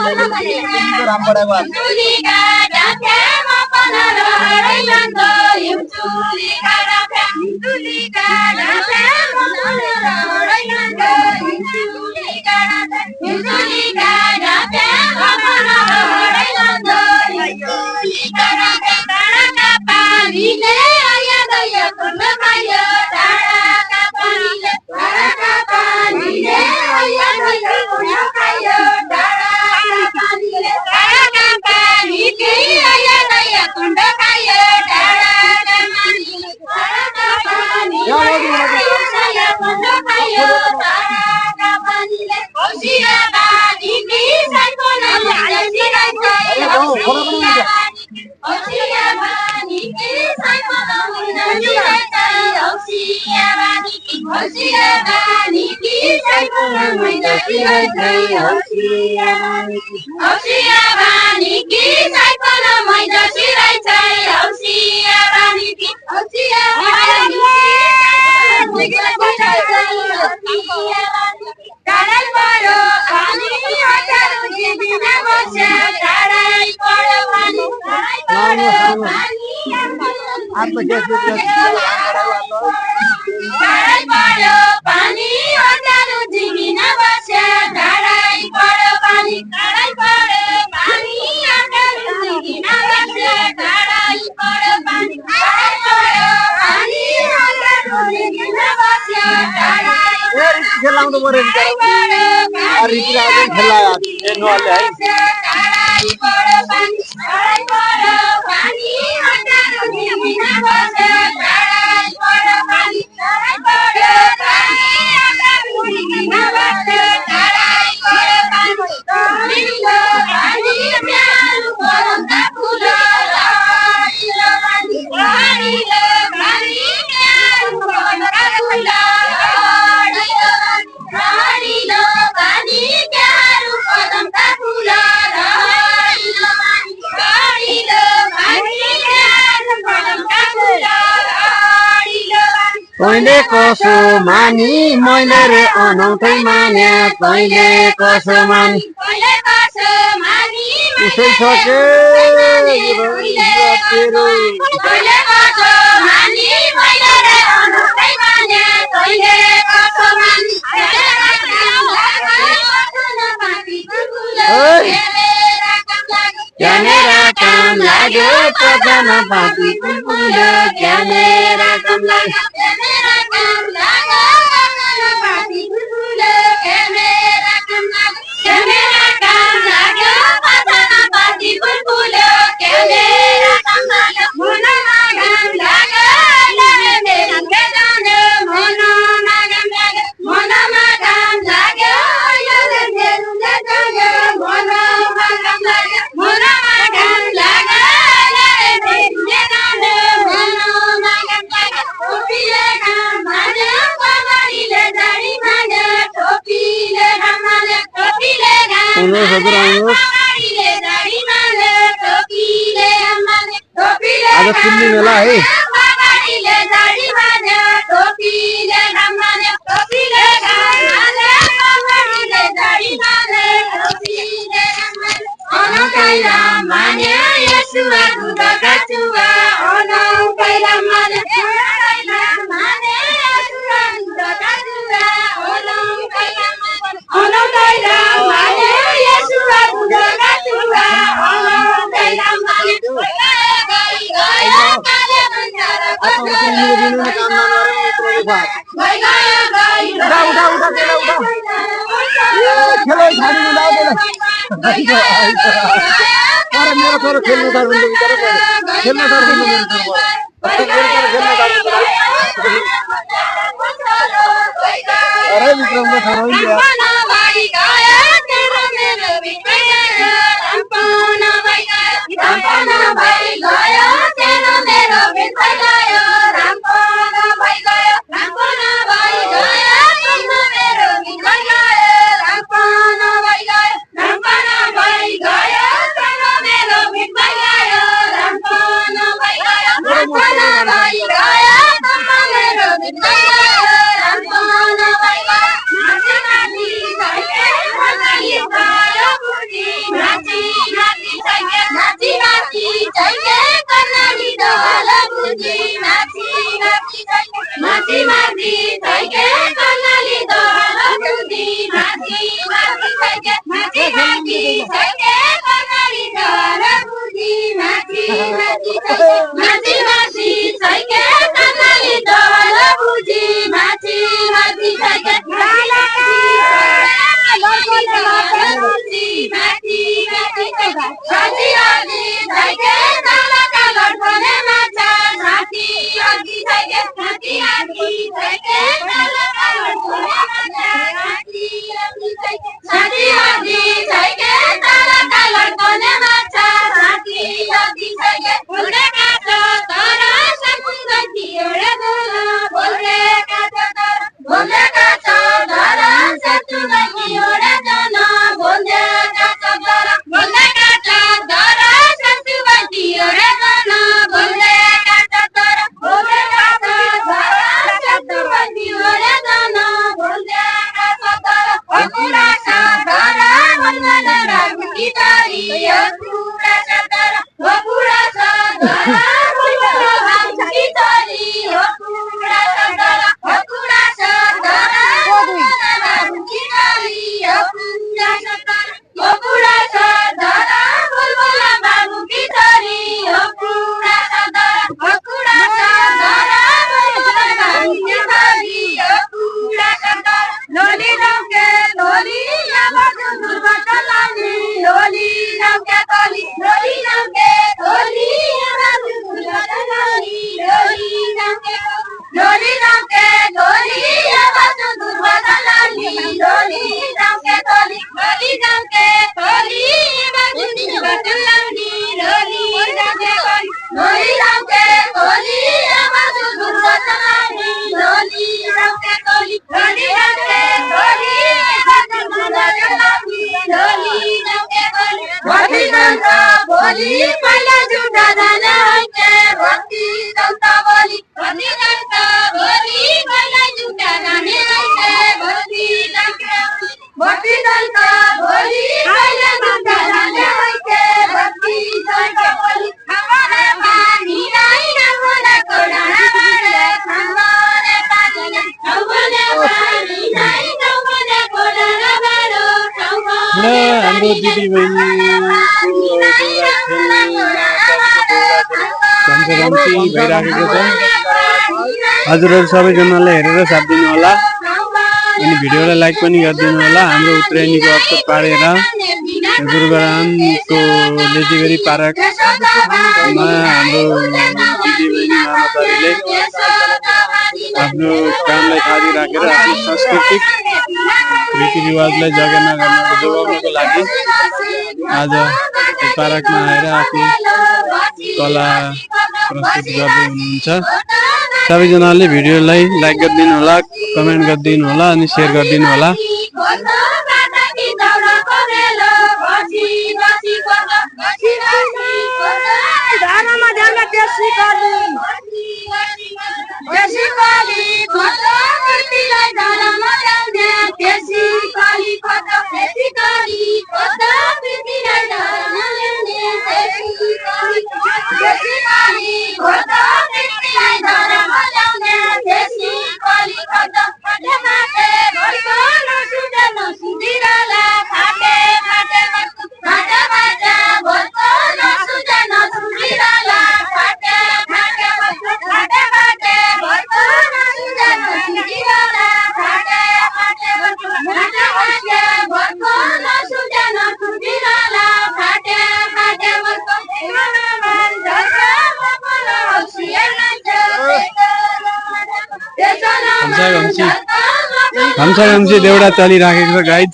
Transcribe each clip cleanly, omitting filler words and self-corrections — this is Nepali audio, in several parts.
राम पढावा तैले कसो मानी मैले रे अनौठै माने तैले कसो मानी उसै छ के क्यामेरा काम लाग्यो पदन पाती कुकुल क्यामेरा काम लाग्यो आज सुन्ने मेला है मेरो छोरो खेल्नु हाम्रो दिदी बहिनीको कन्सर्टी भइराखेको छ। हजुरहरू सबैजनाले हेरेर साथ दिनु होला अनि भिडियोलाई लाइक पनि गरिदिनु होला। हाम्रो उत्तरायणीको अवसर पारेर गुरुग्रामको लेजीगढी पार्कमा हाम्रो दिदी बहिनी मामाहरूले आफ्नो कामलाई थाती राखेर आफ्नो सांस्कृतिक रीतिरिवाजलाई जोगाउनको लागि आज पार्कमा आएर आफ्नो कला प्रस्तुत गर्दै हुनुहुन्छ। सबैजनाले भिडियोलाई लाइक गरिदिनु होला, कमेन्ट गरिदिनु होला अनि सेयर गरिदिनु होला। हमसा देउडा चलिराखेको छ गाइज।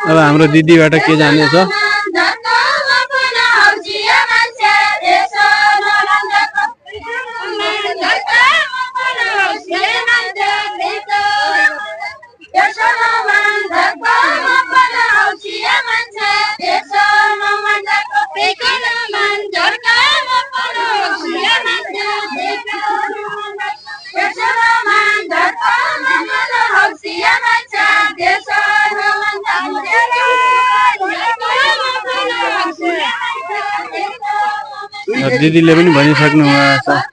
अब हाम्रो दिदीबाट के जानेछ? Yes, दिदीले पनि भनिसक्नु भएको छ।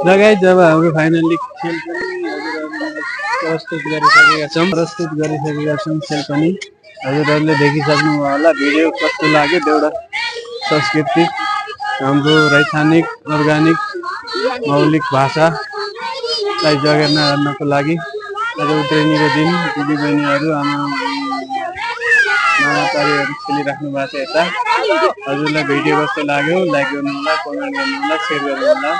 लगायत जब हाम्रो फाइनली खेल पनि प्रस्तुत गरिसकेका छौँ खेल पनि हजुरहरूले देखिसक्नु होला। भिडियो कस्तो लाग्यो देउडा सांस्कृतिक हाम्रो रैथानिक अर्गानिक मौलिक भाषालाई जगेर्ना गर्नको लागि आज उत्रैनीको दिन दिदीबहिनीहरू आमातारीहरू खेलिराख्नु भएको छ। यता हजुरलाई भिडियो कस्तो लाग्यो लाइक गर्नु होला, कमेन्ट गर्नु होला, सेयर गर्नु होला।